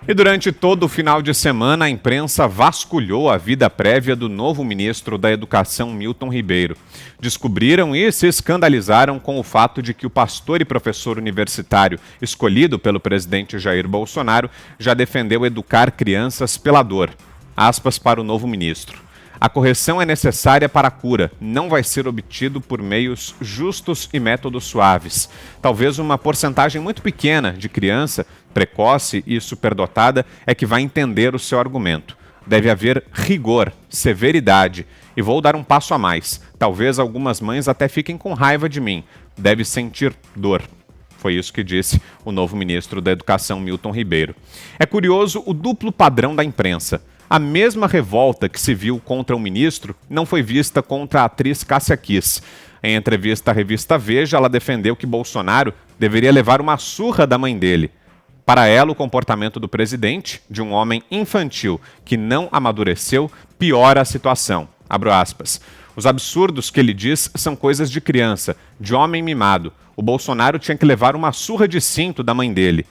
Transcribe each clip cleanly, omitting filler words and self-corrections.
E durante todo o final de semana, a imprensa vasculhou a vida prévia do novo ministro da Educação, Milton Ribeiro. Descobriram e se escandalizaram com o fato de que o pastor e professor universitário escolhido pelo presidente Jair Bolsonaro já defendeu educar crianças pela dor. Aspas para o novo ministro. A correção é necessária para a cura, não vai ser obtido por meios justos e métodos suaves. Talvez uma porcentagem muito pequena de criança, precoce e superdotada, é que vai entender o seu argumento. Deve haver rigor, severidade. E vou dar um passo a mais. Talvez algumas mães até fiquem com raiva de mim. Deve sentir dor. Foi isso que disse o novo ministro da Educação, Milton Ribeiro. É curioso o duplo padrão da imprensa. A mesma revolta que se viu contra o ministro não foi vista contra a atriz Cássia Kiss. Em entrevista à revista Veja, ela defendeu que Bolsonaro deveria levar uma surra da mãe dele. Para ela, o comportamento do presidente, de um homem infantil que não amadureceu, piora a situação. Abro aspas. Os absurdos que ele diz são coisas de criança, de homem mimado. O Bolsonaro tinha que levar uma surra de cinto da mãe dele.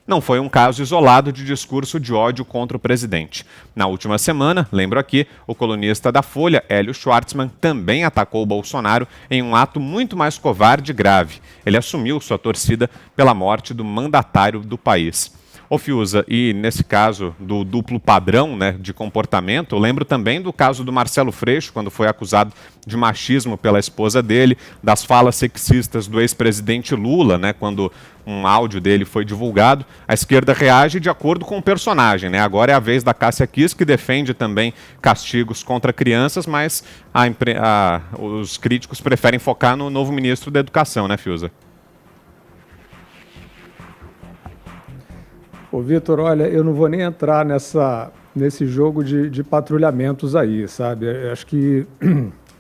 Não foi um caso isolado de discurso de ódio contra o presidente. Na última semana, lembro aqui, o colunista da Folha, Hélio Schwartzman, também atacou o Bolsonaro em um ato muito mais covarde e grave. Ele assumiu sua torcida pela morte do mandatário do país. Ô Fiuza, e nesse caso do duplo padrão, né, de comportamento, eu lembro também do caso do Marcelo Freixo, quando foi acusado de machismo pela esposa dele, das falas sexistas do ex-presidente Lula, né, quando um áudio dele foi divulgado. A esquerda reage de acordo com o personagem, né? Agora é a vez da Cássia Kiss, que defende também castigos contra crianças, mas os críticos preferem focar no novo ministro da Educação, né, Fiuza? Ô, Vitor, olha, eu não vou nem entrar nesse jogo de patrulhamentos aí, sabe? Eu acho que,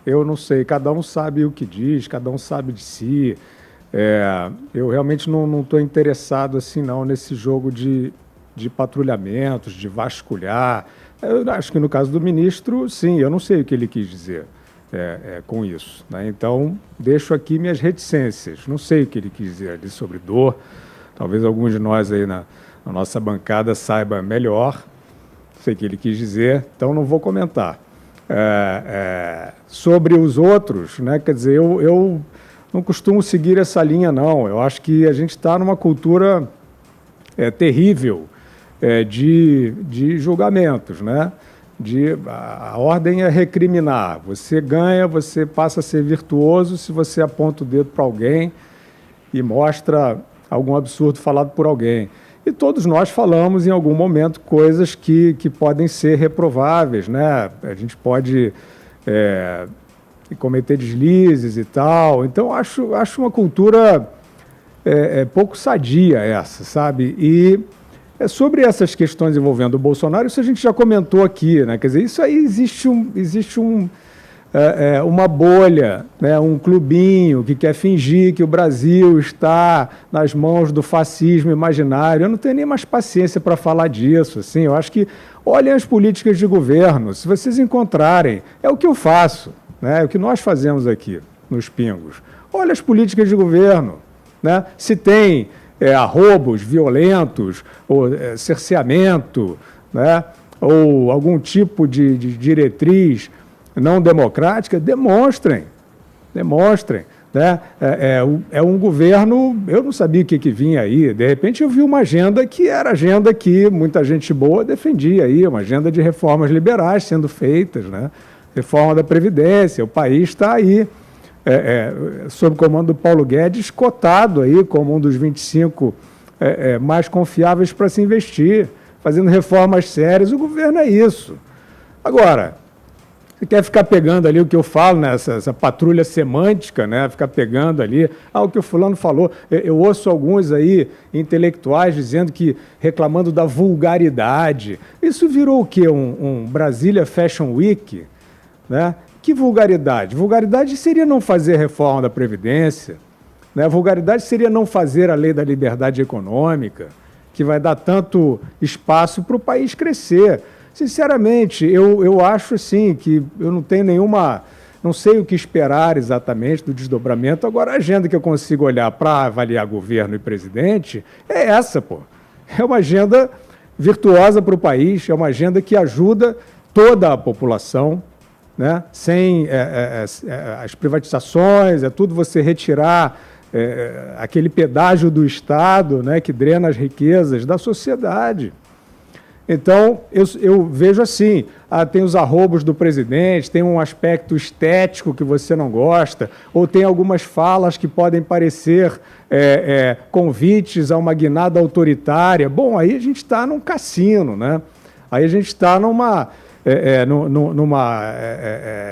eu não sei, cada um sabe o que diz, cada um sabe de si. Eu realmente não estou interessado assim, não, nesse jogo de patrulhamentos, de vasculhar. Eu acho que no caso do ministro, sim, eu não sei o que ele quis dizer com isso, né? Então, deixo aqui minhas reticências. Não sei o que ele quis dizer ali sobre dor. Talvez alguns de nós aí na nossa bancada saiba melhor, sei o que ele quis dizer, então não vou comentar. Sobre os outros, né, quer dizer, eu não costumo seguir essa linha, não. Eu acho que a gente está numa cultura terrível de julgamentos, né? A ordem é recriminar. Você ganha, você passa a ser virtuoso se você aponta o dedo para alguém e mostra algum absurdo falado por alguém. E todos nós falamos em algum momento coisas que podem ser reprováveis, né? A gente pode cometer deslizes e tal. Então, acho uma cultura pouco sadia essa, sabe? E sobre essas questões envolvendo o Bolsonaro, isso a gente já comentou aqui, né? Quer dizer, isso aí existe uma bolha, né, um clubinho que quer fingir que o Brasil está nas mãos do fascismo imaginário. Eu não tenho nem mais paciência para falar disso. Assim, eu acho que olhem as políticas de governo. Se vocês encontrarem, é o que eu faço, né, é o que nós fazemos aqui nos Pingos. Olha as políticas de governo, né, se tem arroubos violentos, ou cerceamento, né, ou algum tipo de diretriz não democrática, demonstrem, né? É um governo, eu não sabia o que vinha aí, de repente eu vi uma agenda que era agenda que muita gente boa defendia aí, uma agenda de reformas liberais sendo feitas, né? Reforma da Previdência, o país está aí, sob o comando do Paulo Guedes, cotado aí como um dos 25 mais confiáveis para se investir, fazendo reformas sérias. O governo é isso. Agora, você quer ficar pegando ali o que eu falo, né? essa patrulha semântica, né? Ficar pegando ali, o que o fulano falou. Eu ouço alguns aí, intelectuais, reclamando da vulgaridade. Isso virou o quê? Um Brasília Fashion Week? Né? Que vulgaridade? Vulgaridade seria não fazer a reforma da Previdência, né? Vulgaridade seria não fazer a lei da liberdade econômica, que vai dar tanto espaço para o país crescer. Sinceramente, eu acho assim que eu não tenho não sei o que esperar exatamente do desdobramento. Agora, a agenda que eu consigo olhar para avaliar governo e presidente é essa, pô. é uma agenda virtuosa para o país, é uma agenda que ajuda toda a população, né? Sem as privatizações, é tudo você retirar aquele pedágio do Estado, né, que drena as riquezas da sociedade. Então, eu vejo assim, tem os arrobos do presidente, tem um aspecto estético que você não gosta, ou tem algumas falas que podem parecer convites a uma guinada autoritária. Bom, aí a gente está num cassino, né? Aí a gente está numa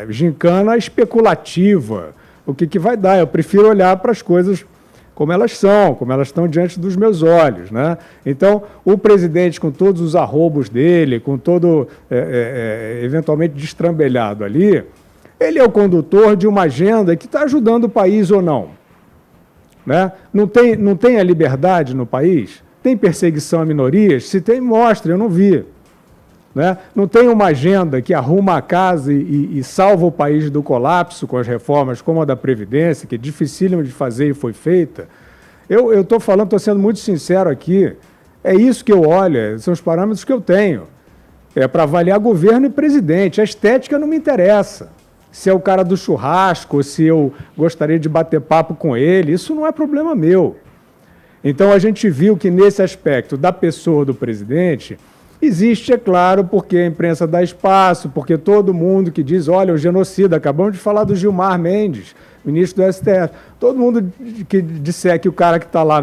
gincana especulativa. O que vai dar? Eu prefiro olhar para as coisas como elas são, como elas estão diante dos meus olhos, né? Então, o presidente, com todos os arrobos dele, com todo, eventualmente, destrambelhado ali, ele é o condutor de uma agenda que está ajudando o país ou não, né? Não tem a liberdade no país? Tem perseguição a minorias? Se tem, mostre, eu não vi. Né? Não tem uma agenda que arruma a casa e salva o país do colapso com as reformas como a da Previdência, que é dificílimo de fazer e foi feita. Eu estou falando, estou sendo muito sincero aqui, é isso que eu olho, são os parâmetros que eu tenho. É para avaliar governo e presidente. A estética não me interessa. Se é o cara do churrasco, se eu gostaria de bater papo com ele, isso não é problema meu. Então a gente viu que nesse aspecto da pessoa do presidente... Existe, é claro, porque a imprensa dá espaço, porque todo mundo que diz, olha, o genocida, acabamos de falar do Gilmar Mendes, ministro do STF, todo mundo que disser que o cara que está lá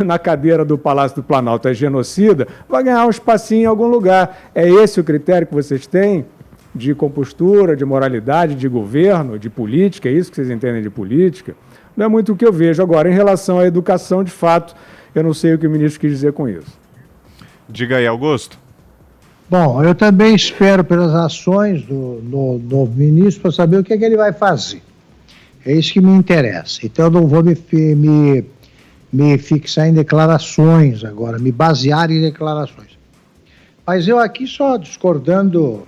na cadeira do Palácio do Planalto é genocida, vai ganhar um espacinho em algum lugar. É esse o critério que vocês têm de compostura, de moralidade, de governo, de política? É isso que vocês entendem de política? Não é muito o que eu vejo. Agora, em relação à educação, de fato, eu não sei o que o ministro quis dizer com isso. Diga aí, Augusto. Bom, eu também espero pelas ações do ministro para saber o que é que ele vai fazer. É isso que me interessa. Então, eu não vou me fixar em declarações agora, me basear em declarações. Mas eu aqui só discordando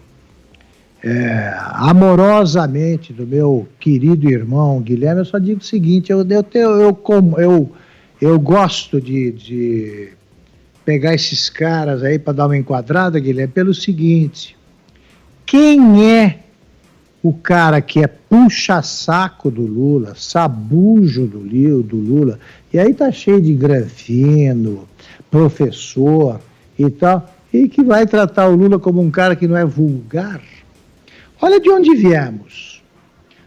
amorosamente do meu querido irmão Guilherme, eu só digo o seguinte, eu gosto de pegar esses caras aí para dar uma enquadrada, Guilherme, pelo seguinte: quem é o cara que é puxa-saco do Lula, sabujo do Lula, e aí tá cheio de granfino, professor e tal, e que vai tratar o Lula como um cara que não é vulgar? Olha de onde viemos.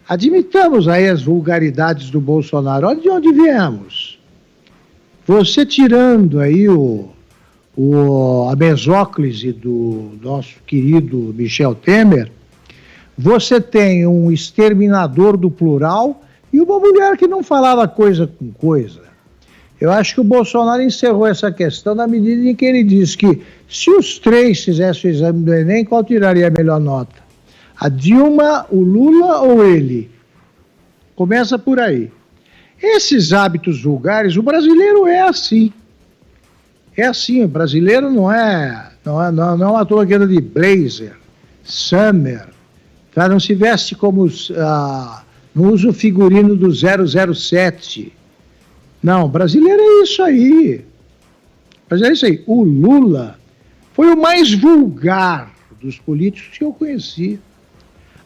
Admitamos aí as vulgaridades do Bolsonaro, olha de onde viemos. Você tirando aí a mesóclise do nosso querido Michel Temer, você tem um exterminador do plural e uma mulher que não falava coisa com coisa. Eu acho que o Bolsonaro encerrou essa questão na medida em que ele disse que se os três fizessem o exame do Enem, qual tiraria a melhor nota? A Dilma, o Lula ou ele? Começa por aí. Esses hábitos vulgares, o brasileiro é assim. É assim, o brasileiro não é uma turma que anda de blazer, summer, tá? Não se veste como, não usa o figurino do 007. Não, brasileiro é isso aí. Brasileiro é isso aí. O Lula foi o mais vulgar dos políticos que eu conheci.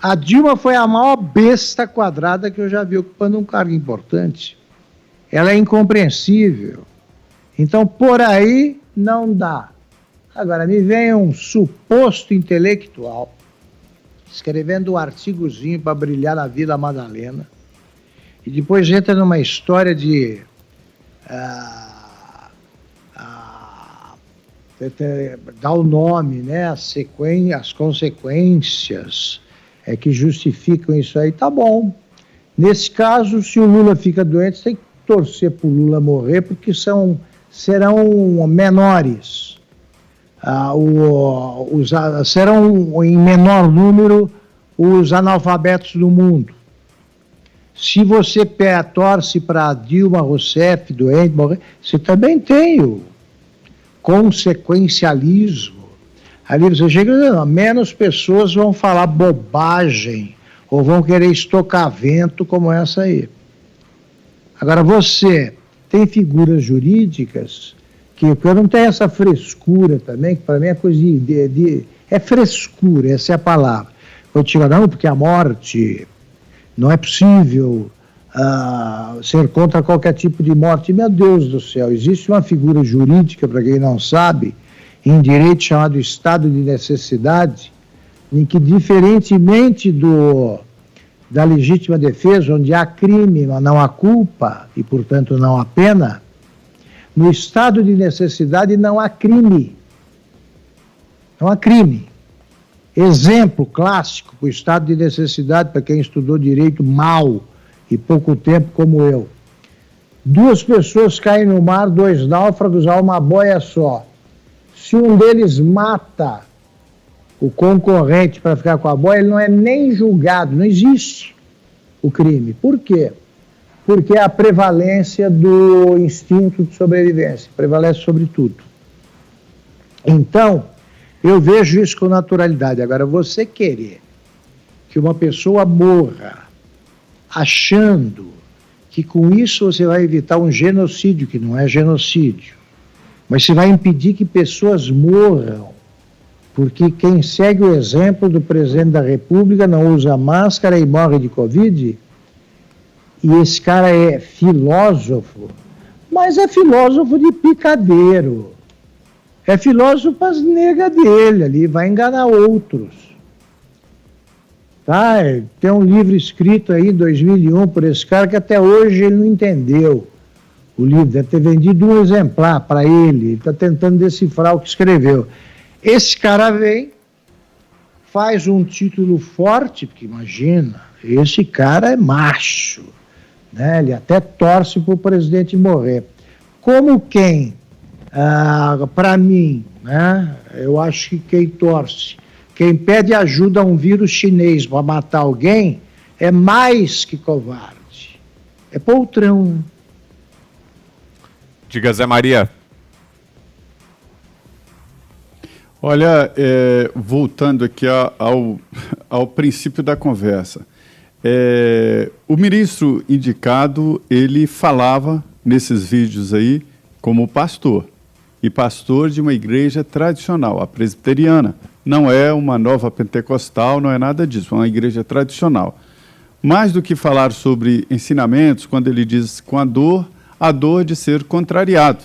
A Dilma foi a maior besta quadrada que eu já vi ocupando um cargo importante. Ela é incompreensível. Então, por aí, não dá. Agora, me vem um suposto intelectual escrevendo um artigozinho para brilhar na Vila Madalena e depois entra numa história de dar o nome, né, as consequências que justificam isso aí. Tá bom. Nesse caso, se o Lula fica doente, você tem que torcer para o Lula morrer, porque serão menores, serão em menor número os analfabetos do mundo. Se você torce para Dilma Rousseff doente, morrer, você também tem o consequencialismo. Ali você chega dizendo, menos pessoas vão falar bobagem ou vão querer estocar vento como essa aí. Agora você tem figuras jurídicas Porque eu não tenho essa frescura também, que para mim é coisa é frescura, essa é a palavra. Eu digo, não, porque a morte não é possível ser contra qualquer tipo de morte. Meu Deus do céu, existe uma figura jurídica, para quem não sabe, em direito chamado estado de necessidade, em que, diferentemente da legítima defesa, onde há crime, mas não há culpa, e, portanto, não há pena, no estado de necessidade não há crime. Não há crime. Exemplo clássico para o estado de necessidade, para quem estudou direito mal e pouco tempo como eu. 2 pessoas caem no mar, 2 náufragos, há uma boia só. Se um deles mata o concorrente para ficar com a boia, ele não é nem julgado, não existe o crime. Por quê? Porque é a prevalência do instinto de sobrevivência, prevalece sobre tudo. Então, eu vejo isso com naturalidade. Agora, você querer que uma pessoa morra achando que com isso você vai evitar um genocídio, que não é genocídio, mas você vai impedir que pessoas morram, porque quem segue o exemplo do presidente da República não usa máscara e morre de Covid, e esse cara é filósofo, mas é filósofo de picadeiro. É filósofo para as negas dele ali, vai enganar outros. Tá? Tem um livro escrito aí em 2001 por esse cara que até hoje ele não entendeu. O livro deve ter vendido um exemplar para ele, ele está tentando decifrar o que escreveu. Esse cara vem, faz um título forte, porque imagina, esse cara é macho, né? Ele até torce para o presidente morrer. Como quem, para mim, né? Eu acho que quem torce, quem pede ajuda a um vírus chinês para matar alguém, é mais que covarde, é poltrão. Diga, Zé Maria. Olha, voltando aqui ao princípio da conversa, o ministro indicado, ele falava nesses vídeos aí como pastor, e pastor de uma igreja tradicional, a presbiteriana. Não é uma nova pentecostal, não é nada disso, é uma igreja tradicional. Mais do que falar sobre ensinamentos, quando ele diz com a dor de ser contrariado.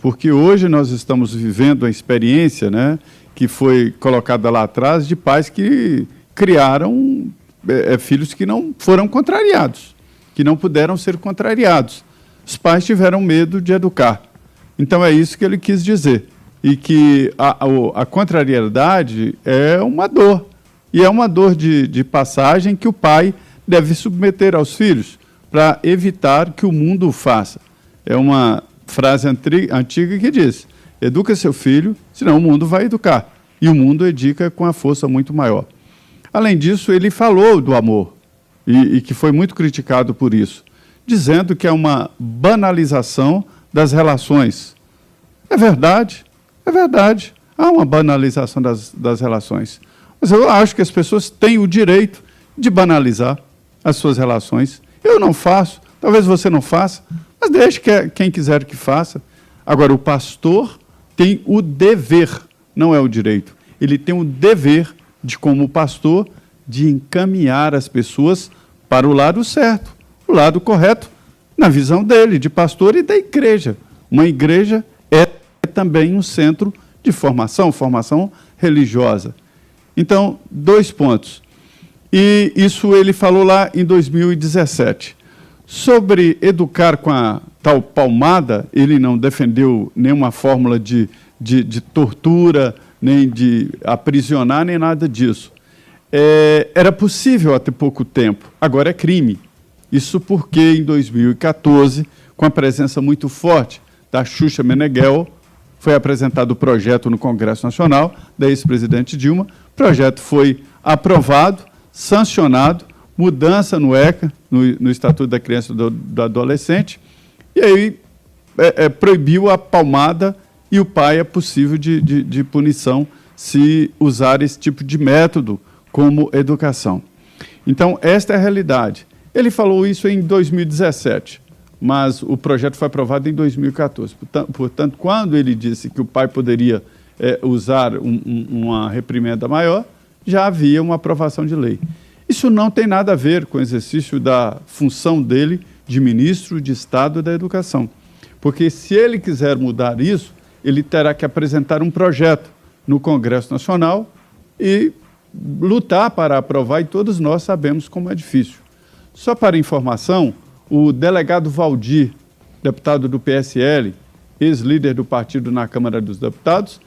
Porque hoje nós estamos vivendo a experiência, né, que foi colocada lá atrás, de pais que criaram filhos que não foram contrariados, que não puderam ser contrariados. Os pais tiveram medo de educar. Então é isso que ele quis dizer. E que a contrariedade é uma dor. E é uma dor de passagem que o pai deve submeter aos filhos para evitar que o mundo o faça. É uma frase antiga que diz: educa seu filho, senão o mundo vai educar. E o mundo educa com a força muito maior. Além disso, ele falou do amor, e que foi muito criticado por isso, dizendo que é uma banalização das relações. É verdade, há uma banalização das relações. Mas eu acho que as pessoas têm o direito de banalizar as suas relações. Eu não faço, talvez você não faça, mas deixe quem quiser que faça. Agora, o pastor tem o dever, não é o direito, ele tem o dever de, como pastor, de encaminhar as pessoas para o lado certo, o lado correto, na visão dele, de pastor e da igreja. Uma igreja é também um centro de formação religiosa. Então, 2 pontos. E isso ele falou lá em 2017. Sobre educar com a tal palmada, ele não defendeu nenhuma fórmula de tortura, nem de aprisionar, nem nada disso. Era possível até pouco tempo, agora é crime. Isso porque em 2014, com a presença muito forte da Xuxa Meneghel, foi apresentado o projeto no Congresso Nacional, da ex-presidente Dilma. O projeto foi aprovado, sancionado, mudança no ECA, no Estatuto da Criança e do Adolescente, e aí proibiu a palmada, e o pai é possível de punição se usar esse tipo de método como educação. Então, esta é a realidade. Ele falou isso em 2017. mas o projeto foi aprovado em 2014. Portanto, quando ele disse que o pai poderia usar uma reprimenda maior, já havia uma aprovação de lei. Isso não tem nada a ver com o exercício da função dele de ministro de Estado da Educação. Porque se ele quiser mudar isso, ele terá que apresentar um projeto no Congresso Nacional e lutar para aprovar, e todos nós sabemos como é difícil. Só para informação, o delegado Valdir, deputado do PSL, ex-líder do partido na Câmara dos Deputados,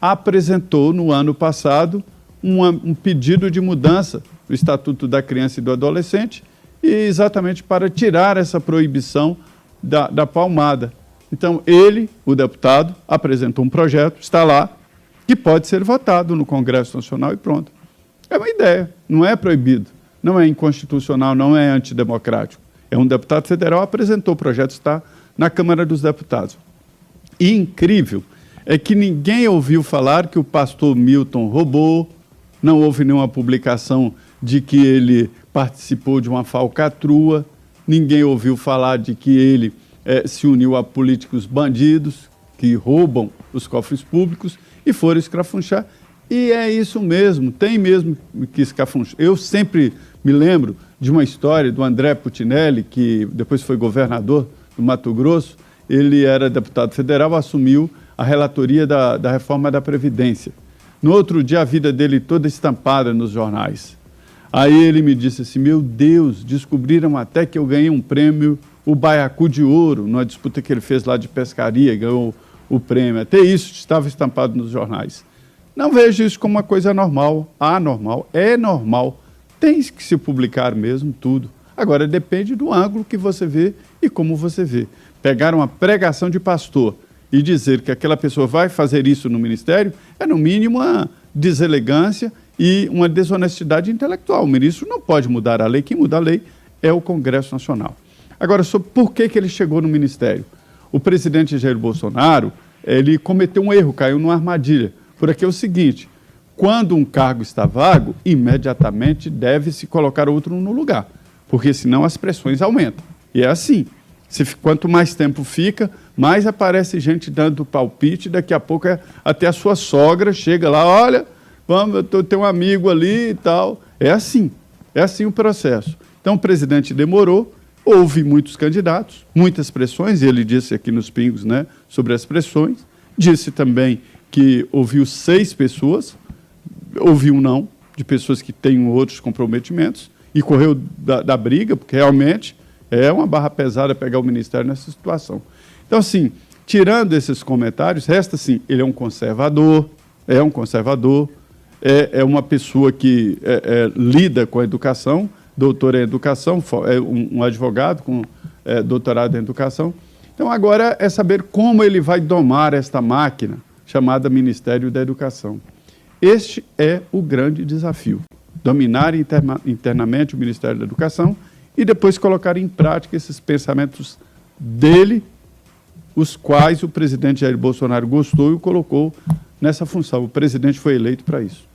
apresentou no ano passado um pedido de mudança do Estatuto da Criança e do Adolescente, e exatamente para tirar essa proibição da palmada. Então, ele, o deputado, apresentou um projeto, está lá, que pode ser votado no Congresso Nacional e pronto. É uma ideia, não é proibido, não é inconstitucional, não é antidemocrático. É um deputado federal, apresentou o projeto, está na Câmara dos Deputados. E incrível é que ninguém ouviu falar que o pastor Milton roubou, não houve nenhuma publicação de que ele participou de uma falcatrua, ninguém ouviu falar de que ele se uniu a políticos bandidos que roubam os cofres públicos e foram escrafunchar. E é isso mesmo, tem mesmo que escrafunchar. Eu sempre me lembro de uma história do André Putinelli, que depois foi governador do Mato Grosso. Ele era deputado federal, assumiu a relatoria da reforma da Previdência. No outro dia, a vida dele toda estampada nos jornais. Aí ele me disse assim, meu Deus, descobriram até que eu ganhei um prêmio, o Baiacu de Ouro, numa disputa que ele fez lá de pescaria, ganhou o prêmio. Até isso estava estampado nos jornais. Não vejo isso como uma coisa normal, anormal, é normal. Tem que se publicar mesmo tudo. Agora, depende do ângulo que você vê e como você vê. Pegar uma pregação de pastor e dizer que aquela pessoa vai fazer isso no ministério é, no mínimo, uma deselegância e uma desonestidade intelectual. O ministro não pode mudar a lei, quem muda a lei é o Congresso Nacional. Agora, sobre por que ele chegou no ministério? O presidente Jair Bolsonaro, ele cometeu um erro, caiu numa armadilha. Por aqui é o seguinte, quando um cargo está vago, imediatamente deve-se colocar outro no lugar, porque senão as pressões aumentam. E é assim, quanto mais tempo fica, mais aparece gente dando palpite, daqui a pouco até a sua sogra chega lá, olha, vamos, eu tenho um amigo ali e tal. É assim o processo. Então o presidente demorou, houve muitos candidatos, muitas pressões, e ele disse aqui nos Pingos, né, sobre as pressões, disse também que ouviu 6 pessoas, ouviu um não, de pessoas que têm outros comprometimentos, e correu da briga, porque realmente é uma barra pesada pegar o ministério nessa situação. Então, assim, tirando esses comentários, resta assim, ele é um conservador, é uma pessoa que lida com a educação, doutor em educação, é um advogado com doutorado em educação. Então, agora é saber como ele vai domar esta máquina chamada Ministério da Educação. Este é o grande desafio, dominar internamente o Ministério da Educação e depois colocar em prática esses pensamentos dele, os quais o presidente Jair Bolsonaro gostou e o colocou nessa função. O presidente foi eleito para isso.